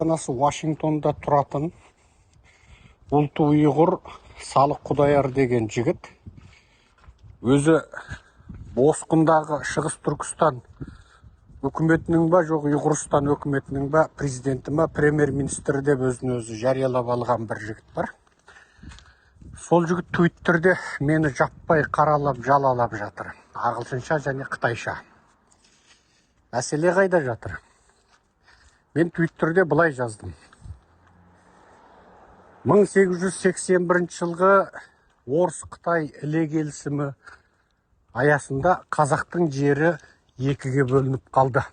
Астанасы Вашингтонда тұратын ұлты ұйғыр Салық Құдаяр деген жігіт өзі босқындағы Шығыс Түркістан үкіметінің ба, жоқ Ұйғырстан үкіметінің ба, президенті ма, премьер-министрі деп өзін өзі жариялап алған бір жігіт бар. Сол жігіт Твиттерде мені жаппай қаралап, жалалап жатыр. Ағылшынша және қытайша. Мәселе қайда жатыр? Мен Твиттерде былай жаздым. 1881 жылғы Орыс-Қытай іле келісімі аясында қазақтың жері екіге бөлініп қалды.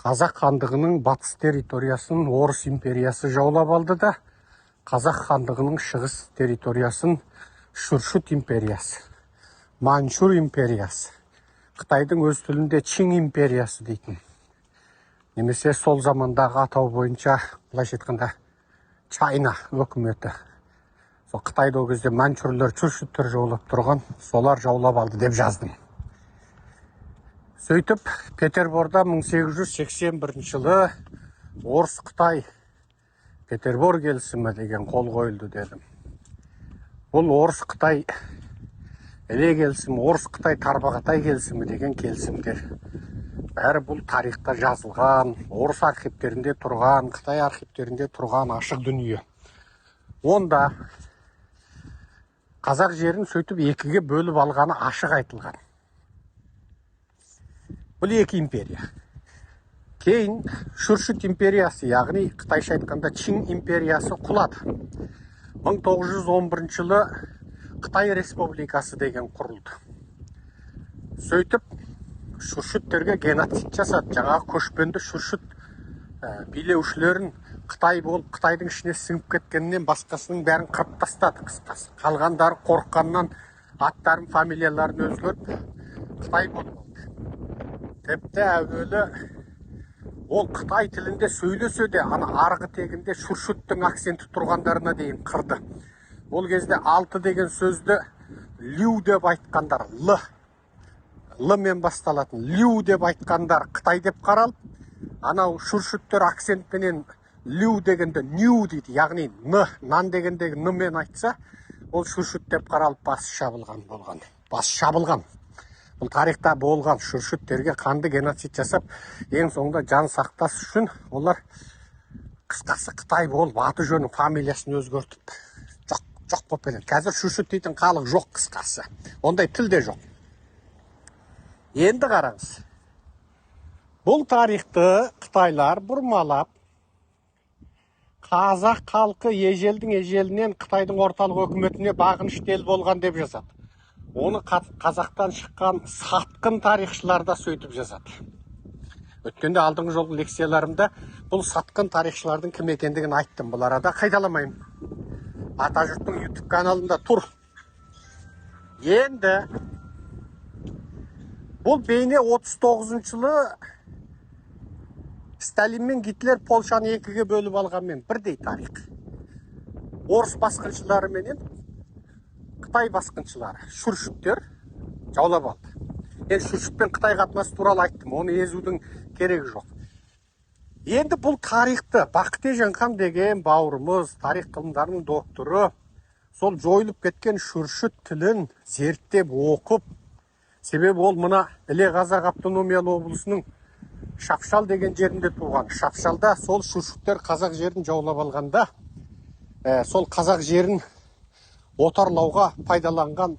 Қазақ хандығының батыс территориясын Орыс империясы жаулап алды да, Қазақ хандығының шығыс территориясын Шүршіт империясы, Манчжур империясы, Қытайдың өз тілінде Чин империясы дейтін. Немесе сол замандағы атау бойынша, былайша айтқанда, Чайна өкіметі. Сол Қытайды ол кезде манчжурлар, шүршіттер жаулап тұрған, солар жаулап алды деп жаздым. Сөйтіп, Петерборда 1881 жылы Орыс-Қытай Петербор келісімі деген қол қойылды дедім. Бұл Орыс-Қытай іле келісімі, Орыс-Қытай тарбағатай келісімі деген келісімдер. Бәрі бұл тарихта жазылған, Орыс архивтерінде тұрған, Қытай архивтерінде тұрған ашық дүние. Онда қазақ жерін сөйтіп екіге бөліп алғаны ашық айтылған. Бұл екі империя. Кейін Шүршіт империясы, яғни Қытайша айтқанда Чин империясы құлады. 1911 жылы Қытай республикасы деген құрылды. Сөйтіп шүршіттерге геноцид жасады. Жаңағы көшпенді шүршіт билеушілерін Қытай болып, Қытайдың ішіне сіңіп кеткеннен басқасының бәрін қырып тастады қысқасы. Қалғандары қорыққаннан аттарын, фамилияларын өзгеріп Қытай болып алды. Тіпті әуелі ол Қытай тілінде сөйлесе де, арғы тегінде шүршіттің акценті тұрғандарына дейін қырды. Ол кезде 6 деген сөзді лю деп айтқандар, Л-мен басталатын, лю деп айтқандар Қытай деп қаралып, анау шүршіттер акцентпенен лю дегенде ню дейді, яғни нан дегендегі н-мен айтса, ол шүршіт деп қаралып басы шабылған болған. Басы шабылған. Бұл тарихта болған шүршіттерге қанды геноцид жасап, ең соңында жан сақтас үшін олар қысқасы Қытай болып аты жөнін фамилиясын өзгертіп жоқ болып кетеді. Қазір шүршіт дейтін халық жоқ қысқасы. Ондай тілде жоқ. Енді қараңыз. Бұл тарихты Қытайлар бұрмалап, қазақ халқы ежелдің ежелінен Қытайдың орталық өкіметіне бағынышты ел болған деп жазады. Оны қазақтан шыққан сатқын тарихшылар да сөйтіп жазады. Өткенде алдыңғы жолғы лекцияларымда бұл сатқын тарихшылардың кім екендігін айттым. Бұл арада қайталамаймын. Атажұрттың YouTube каналында тұр. Енді бұл бейне 39 жылы Сталин мен Гитлер Польшаны екіге бөліп алғанмен бірдей тарих. Орыс басқыншылары менен Қытай басқыншылары, шүршіттер жаулап алды. Енді шүршіт пен Қытай қатынасы туралы айттым, оны езудің керегі жоқ. Енді бұл тарихты Бақтыежан хан деген бауырымыз, тарих ғылымдарының докторы, сол жойылып кеткен шүршіт тілін зерттеп оқып, себебі ол мына Іле Қазақ автономиялы облысының Шапшал деген жерінде туған. Шапшалда сол шүршіттер қазақ жерін жаулап алғанда, сол қазақ жерін отарлауға пайдаланған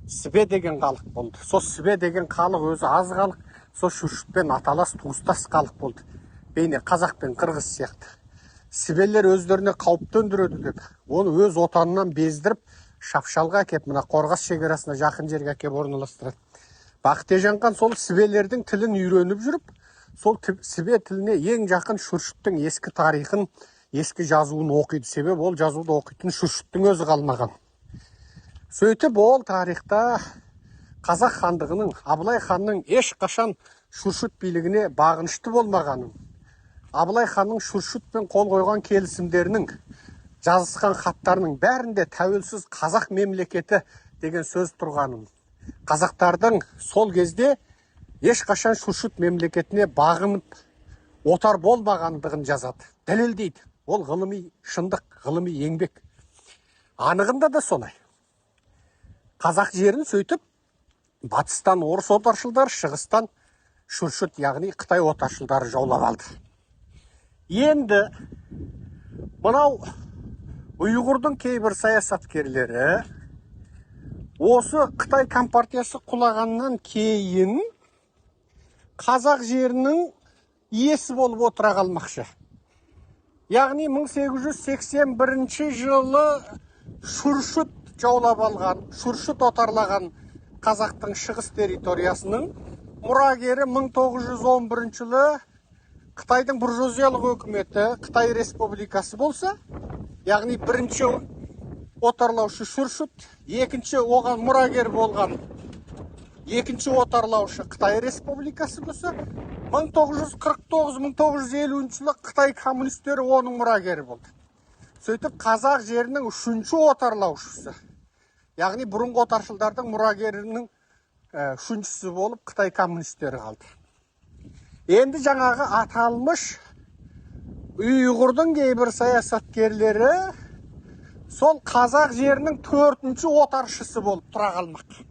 Сібе деген халық болды. Сол Сібе деген халық өзі аз халық, сол шүршітпен аталас туыстас халық болды. Бейне қазақ пен қырғыз сияқты. Сібелер өздеріне қауіп төндіреді деп, оны өз отанынан бездіріп, Шапшалға әкеп, мына Қорғас шекарасына жақын жерге әкеп орналастырады. Бақтыежан хан сол Сібелердің тілін үйреніп жүріп, сол Сібе тіліне ең жақын шүршіттің ескі тарихын, ескі жазуын оқиды. Себебі ол жазуды оқитын шүршіттің өзі қалмаған. Сөйтіп ол тарихта қазақ хандығының, Абылай ханның ешқашан шүршіт билігіне бағынышты болмағанын, Абылай ханның шүршітпен қол қойған келісімдерінің, жазысқан хаттарының бәрінде тәуелсіз қазақ мемлекеті деген сөз тұрғанын, қазақтардың сол кезде ешқашан шүршіт мемлекетіне бағынып отар болмағандығын жазады, дәлелдейді. Ол ғылыми шындық, ғылыми еңбек. Анығында да солай. Қазақ жерін сөйтіп, батыстан орыс отаршылдар, шығыстан шүршіт, яғни Қытай отаршылдары жаулап алды. Енді мынау ұйғырдың кейбір саясаткерлері осы Қытай компартиясы құлағаннан кейін қазақ жерінің иесі болып отыра қалмақшы. Яғни 1881 жылы шүршіт жаулап алған, шүршіт отарлаған қазақтың шығыс территориясының мұрагері 1911 жылы Қытайдың буржуазиялық өкіметі Қытай республикасы болса, яғни бірінші отарлаушы шүршіт, екінші оған мұрагер болған екінші отарлаушы Қытай республикасы болса, 1949-1950 жылы Қытай коммунистері оның мұрагері болды. Сөйтіп қазақ жерінің үшінші отарлаушысы, яғни бұрынғы отаршылдардың мұрагерінің үшіншісі болып Қытай коммунистері қалды. Енді жаңағы аталмыш ұйғырдың кейбір саясаткерлері сол қазақ жерінің төртінші отаршысы болып тұра қалмақ.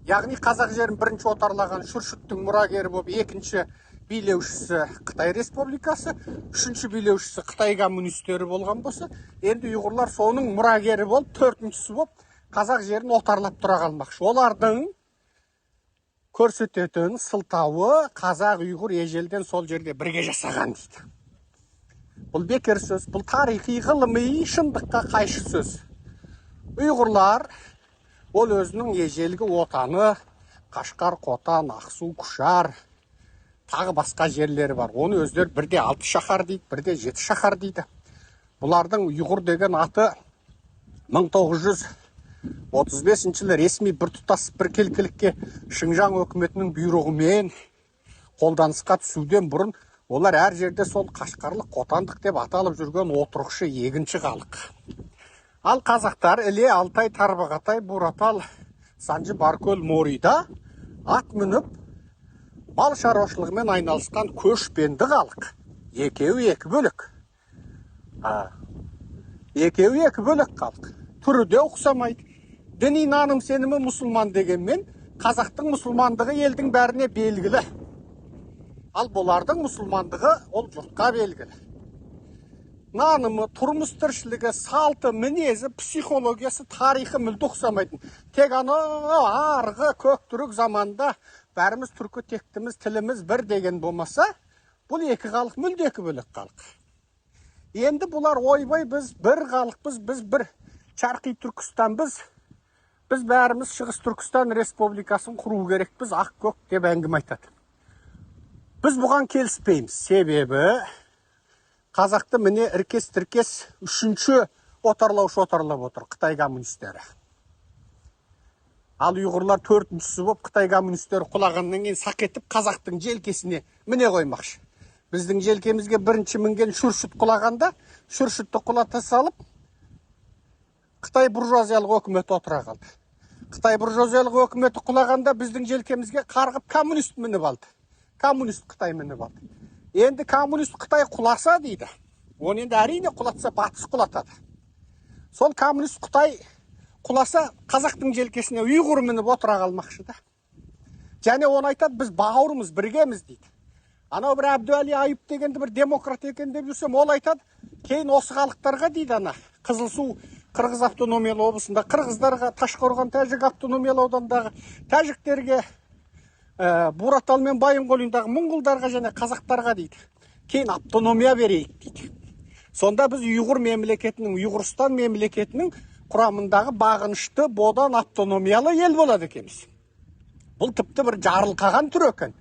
Яғни қазақ жерін бірінші отарлаған шүршіттің мұрагері болып, екінші билеушісі Қытай республикасы, үшінші билеушісі Қытай коммунистері болған болса, енді ұйғырлар соның мұрагері болып, төртіншісі болып, қазақ жерін отарлап тұра қалмақшы. Олардың көрсететін сылтауы қазақ ұйғыр ежелден сол жерде бірге жасаған дейді. Бұл бекер сөз, бұл тарихи ғылыми шындыққа қайшы сөз. Ұйғырлар ол өзінің ежелгі отаны Қашқар, Қотан, Ақсу, Күшар, тағы басқа жерлері бар. Оны өздері бірде 6 шаһар дейді, бірде 7 шаһар дейді. Бұлардың ұйғыр деген аты 1935 жылы ресми біртұтас біркелкілікке Шыңжаң өкіметінің бұйрығымен қолданысқа түсуден бұрын олар әр жерде сол Қашқарлық, Қотандық деп аталып жүрген отырықшы егінші халық. Ал қазақтар Іле, Алтай, Тарбағатай, Буратал, Санжы, Баркөл, Морида ат мініп мал шаруашылығымен айналысқан көшпенді халық. Екеуі екі бөлек. Екеуі екі бөлек халық. Түрі де ұқсамайды. Діни наным сенімі мұсылман дегенмен, қазақтың мұсылмандығы елдің бәріне белгілі. Ал бұлардың мұсылмандығы ол жұртқа белгілі. Нанымы, тұрмыс тіршілігі, салты, мінезі, психологиясы, тарихы мүлде ұқсамайтын. Тек арғы көктүрік заманда бәріміз түркі тектіміз, тіліміз бір деген болмаса, бұл екі халық мүлде екі бөлек халық. Енді бұлар ойбай біз бір халықпыз, біз бір Шарқи Түркістанбыз, біз бәріміз Шығыс Түркістан Республикасын құру керекпіз, ақ көк деп әңгіме айтады. Біз бұған келіспейміз. Себебі қазақты міне іркес-тіркес үшінші отарлаушы отарлап отыр, Қытай коммунистері. Ал ұйғырлар төртіншісі болып Қытай коммунистері құлағаннан кейін сақ етіп қазақтың желкесіне міне қоймақшы. Біздің желкемізге бірінші мінген шүршіт құлағанда, шүршітті құлата салып, Қытай буржуазиялық өкіметі отыра қалды. Қытай буржуазиялық өкіметі құлағанда біздің желкемізге қарғып коммунист мініп алды. Коммунист Қытай мініп алды. Енді коммунист Қытай құласа дейді. Оны енді әрине құлатса батыс құлатады. Сол коммунист Қытай құласа қазақтың желкесіне ұйғыр мініп отыра қалмақшы да. Және оны айтады, біз бауырымыз, біргеміз дейді. Анау бір Әбдуәли Айып дегенді бір демократ екен деп жүрсем, ол айтады, кейін осы халықтарға дейді ана Қызылсу Қырғыз автономиялы облысында қырғыздарға, Ташқорған Тәжік автономиялы аудандағы тәжіктерге, Буратал мен Байынқолиндағы мұңғылдарға және қазақтарға дейді. Кейін автономия берейік дейді. Сонда біз ұйғыр мемлекетінің, Ұйғырстан мемлекетінің құрамындағы бағынышты бодан автономиялы ел болады екенбіз. Бұл тіпті бір жарылқаған түр екен.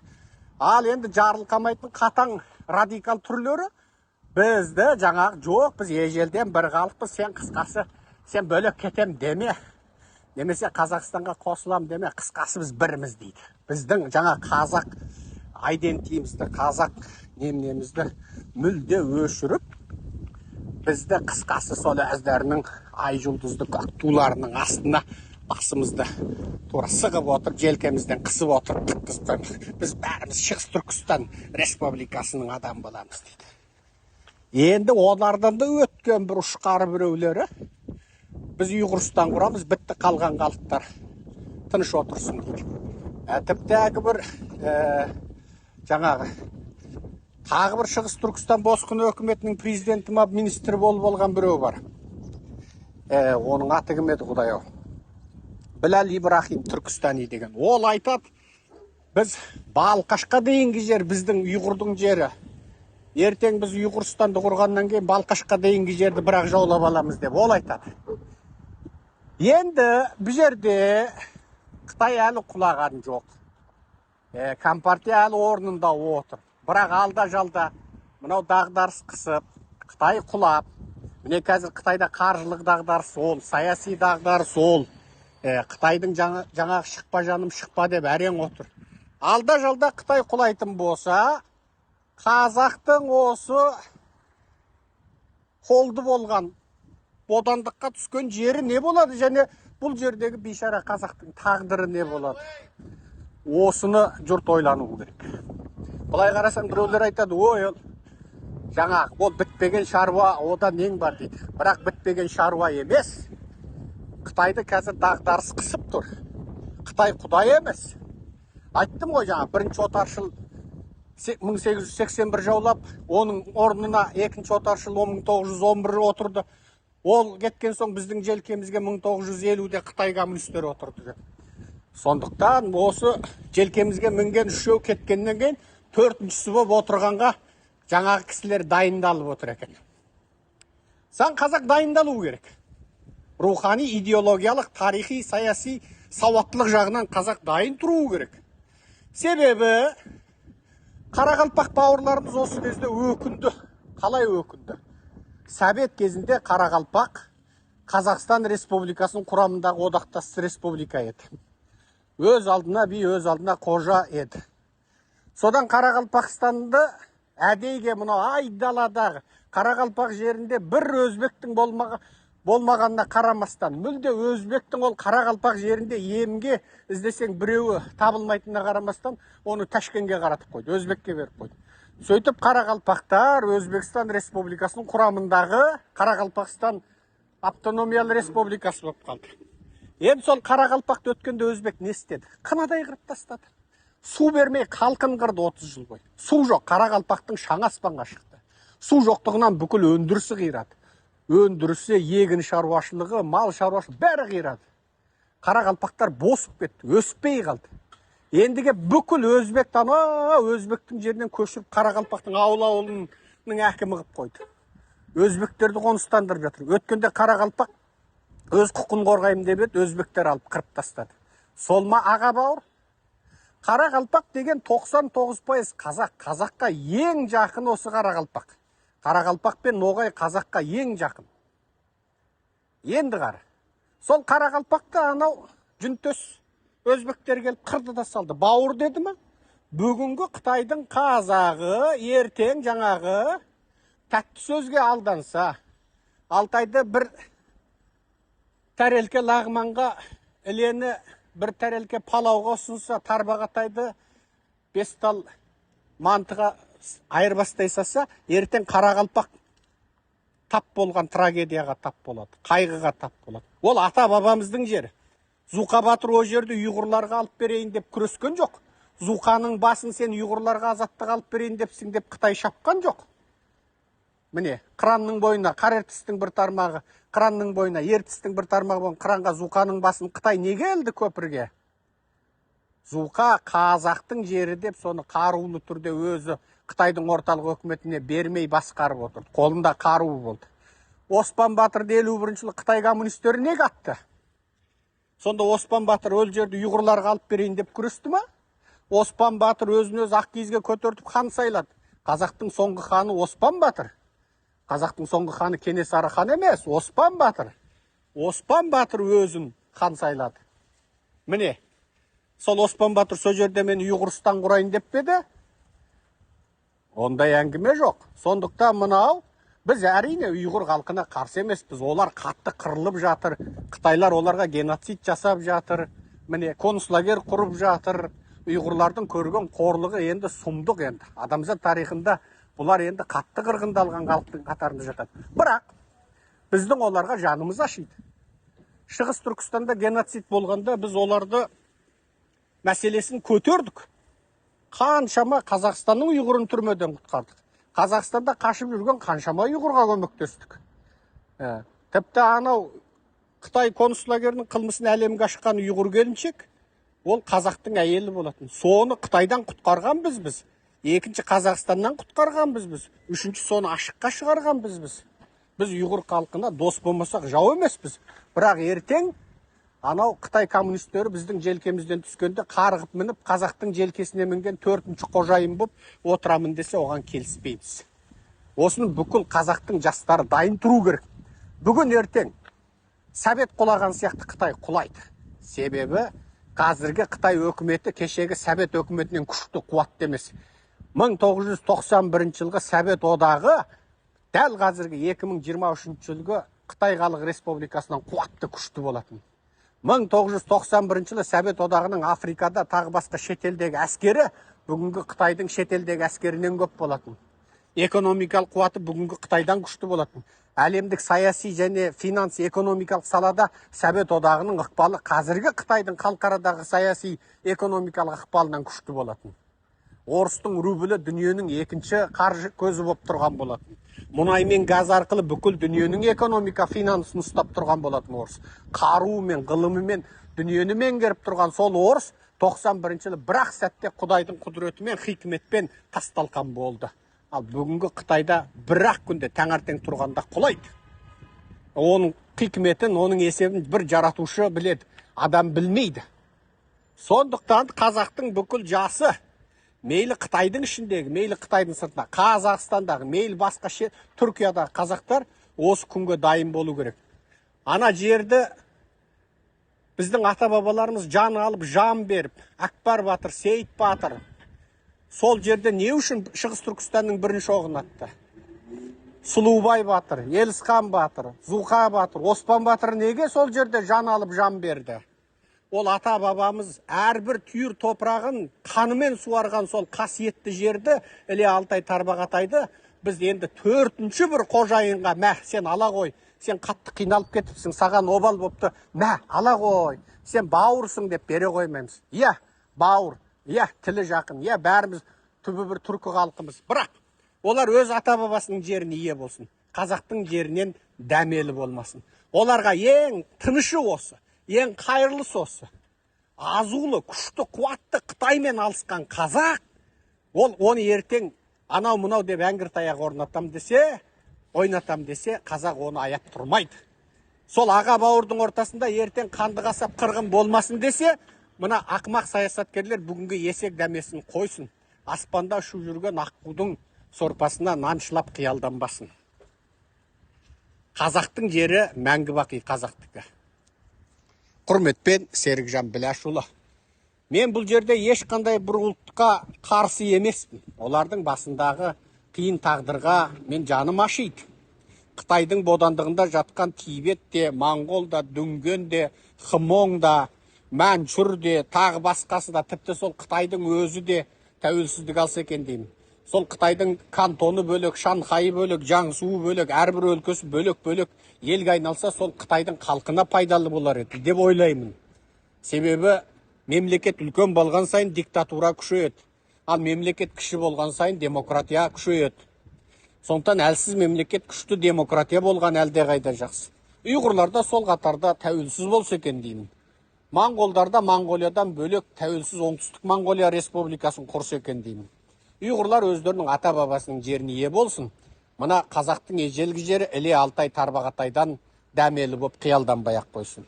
Ал енді жарылқамайтын қатаң радикал түрлері бізді жаңағы жоқ, біз ежелден бір халықпыз, сен қысқасы, сен бөлек кетем деме. Немесе Қазақстанға қосылам деме, қысқасы біз біріміз дейді. Біздің жаңа қазақ айдентиімізді, қазақ немізді мүлде өшіріп, бізді қысқасы сол әздерінің ай жұлдызды көк туларының астына басымызды тура сығып отырып, желкемізден қысып отырып, біз бәріміз Шығыс Түркістан Республикасының адам боламыз дейді. Енді олардан да өткен бір ұшқары біреулері, біз Ұйғырстан құрамыз, бітті, қалған халықтар тыныш отырсын дейді. Тіпті бір жаңағы тағы бір Шығыс Түркістан босқын өкіметінің президенті ма, министрі болып алған біреу бар. Оның аты кім еді, Құдай-ау? Біләл Ибрахим Түркістани деген. Ол айтады, біз Балқашқа дейінгі жер біздің Ұйғырдың жері. Ертең біз Ұйғырстанды құрғаннан кейін Балқашқа дейінгі жерді бірақ жаулап аламыз деп ол айтады. Енді бұл жерде Қытай әлі құлаған жоқ. Компартия әлі орнында отыр. Бірақ алда жалда мынау дағдарыс қысып, Қытай құлап. Міне қазір Қытайда қаржылық дағдарыс ол, саяси дағдарыс ол. Қытайдың жаңағы шықпа жаным шықпа деп әрең отыр. Алда жалда Қытай құлайтын болса, қазақтың осы қолды болған бодандыққа түскен жері не болады, және бұл жердегі бейшара қазақтың тағдыры не болады? Осыны жұрт ойлану керек. Бұлай қарасаң, біреулер айтады, ой, жаңағы ол бітпеген шаруа, одан нең бар дейді. Бірақ бітпеген шаруа емес. Қытайды қазір дағдарыс қысып тұр. Қытай құдай емес. Айттым ғой жаңа, бірінші отаршыл 1881 жаулап, оның орнына екінші отаршыл 1911 отырды. Ол кеткен соң біздің желкемізге 1950-де Қытай коммунистері отырды. Сондықтан осы желкемізге мінген үшеу кеткеннен кейін төртіншісі болып отырғанға жаңағы кісілер дайындалып отыр екен. Сан қазақ дайындалу керек. Рухани, идеологиялық, тарихи, саяси, сауаттылық жағынан қазақ дайын тұру керек. Себебі Қарақалпақ бауырларымыз осы кезде өкінді. Қалай өкінді? Совет кезінде Қарақалпақ Қазақстан Республикасының құрамындағы одақтас республика еді. Өз алдына би, өз алдына қожа еді. Содан Қарақалпақстанды әдейге мынау айдаладағы Қарақалпақ жерінде бір өзбектің болмағанына қарамастан, мүлде өзбектің ол Қарақалпақ жерінде емге іздесең біреуі табылмайтынына қарамастан, оны Ташкентке қаратып қойды, өзбекке беріп қойды. Сөйтіп Қарақалпақтар Өзбекстан Республикасының құрамындағы Қарақалпақстан автономиялы республикасы болып қалды. Енді сол Қарақалпақты өткенде өзбек не істеді? Қынадай қырып тастады. Су бермей қалқын қырды 30 жыл бойы. Су жоқ, Қарақалпақтың шаңы аспанға шықты. Су жоқтығынан бүкіл өндірісі қирады. Өндірісі, егін шаруашылығы, мал шаруашылығы бәрі қирады. Қарақалпақтар босып кетті, өспей қалды. Ендіге бүкіл өзбектен, өзбектің жерінен көшіріп Қарақалпақтың ауылының әкімі қылып қойды. Өзбектерді қоныстандырып жатыр. Өткенде Қарақалпақ өз құқын қорғаймын деп еді, өзбектер алып қырып тастады. Сол ма аға бауыр? Қарақалпақ деген 99% қазақ. Қазаққа ең жақын осы Қарақалпақ. Қарақалпақ пен Ноғай қазаққа ең жақын. Енді қара. Сол Қарақалпақты анау жүнтес өзбектер келіп қырды да салды. Бауыр деді ма? Бүгінгі Қытайдың қазағы ертең жаңағы тәтті сөзге алданса, Алтайды бір тәрелке лағманға ілені бір тәрелке палауға ұсынса, тарбағатайды 5 тал мантыға айырбастай саса, ертең Қарақалпақ тап болған трагедияға тап болады, қайғыға тап болады. Ол ата бабамыздың жері. Зұқа батыр о жерді ұйғырларға алып берейін деп күрескен жоқ. Зұқаның басын сен ұйғырларға азаттық алып берейін депсің деп Қытай шапқан жоқ. Міне, Қыранның бойына, Қарертістің бір тармағы, Қыранның бойына, Ертістің бір тармағы болған Қыранға Зұқаның басын Қытай не келді көпірге? Зұқа қазақтың жері деп соны қарулы түрде өзі Қытайдың орталық өкіметіне бермей басқарып отырды. Қолында қаруы болды. Оспан Батырды 51 жылы Қытай коммунистері неге атты? Сонда Оспан Батыр өл жерді ұйғырларға алып берейін деп күресті ма? Оспан Батыр өзін өз ақ киізге көтертіп хан сайлады. Қазақтың соңғы ханы Оспан Батыр. Қазақтың соңғы ханы Кенесары хан емес, Оспан Батыр. Оспан Батыр өзін хан сайлады. Міне, сол Оспан Батыр со жерде мен Ұйғырстан құрайын деп педі? Ондай әңгіме жоқ. Сондықтан мынау Біз әрине ұйғыр халқына қарсы емеспіз. Олар қатты қырылып жатыр. Қытайлар оларға геноцид жасап жатыр. Міне концлагер құрып жатыр. Ұйғырлардың көрген қорлығы енді сұмдық енді. Адамзат тарихында бұлар енді қатты қырғындалған халықтың қатарында жатады. Бірақ біздің оларға жанымыз ашиды. Шығыс Түркістанда геноцид болғанда біз оларды мәселесін көтердік. Қаншама Қазақстанның ұйғырын түрмеден құтқардық. Қазақстанда қашып жүрген қаншама ұйғырға көмектестік. Тіпті анау Қытай концлагерінің қылмысын әлемге ашқан ұйғыр келіншек, ол қазақтың әйелі болатын. Соны Қытайдан құтқарған біз. Екінші Қазақстаннан құтқарған біз. Үшінші соны ашыққа шығарған біз. Біз ұйғыр халқына дос болмасақ жау емеспіз. Бірақ ертең анау Қытай коммунистері біздің желкемізден түскенде қарғып мініп, қазақтың желкесіне мінген 4-ші қожайын болып отырамын десе, оған келіспейміз. Осыны бүкіл қазақтың жастары дайын тұру керек. Бүгін ертең Совет құлаған сияқты Қытай құлайды. Себебі қазіргі Қытай өкіметі кешегі Совет өкіметінен күшті қуатты емес. 1991 жылғы Совет одағы дәл қазіргі 2023 жылғы Қытай Халық Республикасынан қуатты күшті болатын. 1991 жылы Совет одағының Африкада тағы басқа шетелдегі әскері бүгінгі Қытайдың шетелдегі әскерінен көп болатын. Экономикалық қуаты бүгінгі Қытайдан күшті болатын. Әлемдік саяси және финанс экономикалық салада Совет одағының ықпалы қазіргі Қытайдың халықарадағы саяси экономикалық ықпалынан күшті болатын. Орыстың рублі дүниенің екінші қаржы көзі болып тұрған болатын. Мұнай мен газ арқылы бүкіл дүниенің экономика финансын ұстап тұрған болатын орыс. Қаруымен, ғылымымен дүниені меңгеріп тұрған сол орыс 91 жылы бірақ сәтте Құдайдың құдіретімен, хикметпен тасталқан болды. Ал бүгінгі Қытайда бірақ күнде таңертең тұрғанда құлайды. Оның хикметін, оның есебін бір жаратушы біледі, адам білмейді. Сондықтан қазақтың бүкіл жасы, мейлі Қытайдың ішіндегі, мейлі Қытайдың сыртында, Қазақстандағы, мейлі басқа Түркиядағы қазақтар осы күнге дайын болу керек. Ана жерді біздің ата-бабаларымыз жан алып, жан беріп, Акбар батыр, Сейіт батыр, сол жерде не үшін Шығыс Түркістанның бірінші оғын атты? Сұлубай батыр, Елісхан батыр, Зұлқа батыр, Оспан батыр неге сол жерде жан алып, жан берді? Ол ата-бабамыз әрбір түйір топырағын қанымен суарған сол қасиетті жерді, Іле Алтай Тарбағатайды біз енді 4-ші бір қожайынға, мә, сен ала қой, сен қатты қиналып кетіпсің, саған обал бопты, мә, ала қой, сен бауырсың деп бере қоймаймыз. Иә, бауыр, иә, тілі жақын, иә, бәріміз түбі бір түркі халқымыз. Бірақ олар өз ата-бабасының жеріне ие болсын, қазақтың жерінен дәмелі болмасын. Оларға ең тынышы осы. Ең қайырлысы осы. Азулы, күшті, қуатты Қытаймен алысқан қазақ, ол оны ертең анау-мынау деп әңгір таяқ орнатам десе, ойнатам десе, қазақ оны аяп тұрмайды. Сол аға бауырдың ортасында ертең қанды қасап қырғын болмасын десе, мына ақмақ саясаткерлер бүгінгі есек дәмесін қойсын. Аспанда ұшып жүрген аққудың сорпасына наншылап қиялданбасын. Қазақтың жері мәңгі бақи қазақтікі. Құрметпен Серікжан Біләшұлы. Мен бұл жерде ешқандай бір ұлтқа қарсы емеспін. Олардың басындағы қиын тағдырға мен жаным ашиды. Қытайдың бодандығында жатқан Тибет те, Моңғол да, Дүнген де, Хмон да, Манчжур де, тағы басқасы да, тіпті сол Қытайдың өзі де тәуелсіздік алса екен деймін. Сол Қытайдың Кантоны бөлек, Шанхайы бөлек, Жаңсуы бөлек, әрбір өлкесі бөлек-бөлек елге айналса, сол Қытайдың халқына пайдалы болар еді деп ойлаймын. Себебі мемлекет үлкен болған сайын диктатура күшейеді. Ал мемлекет кіші болған сайын демократия күшейеді. Сондықтан әлсіз мемлекет күшті демократия болған әлде қайда жақсы. Ұйғырларда сол қатарда тәуелсіз болса екен деймін. Моңғолдарда Моңғолиядан бөлек тәуелсіз Оңтүстік Моңғолия республикасын құрса екен деймін. Ұйғырлар өздерінің ата-бабасының жеріне ие болсын. Мына қазақтың ежелгі жері Іле Алтай Тарбағатайдан дәмелі болып қиялданбай ақ қойсын.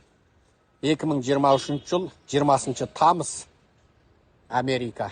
2023 жыл 20 тамыз Америка.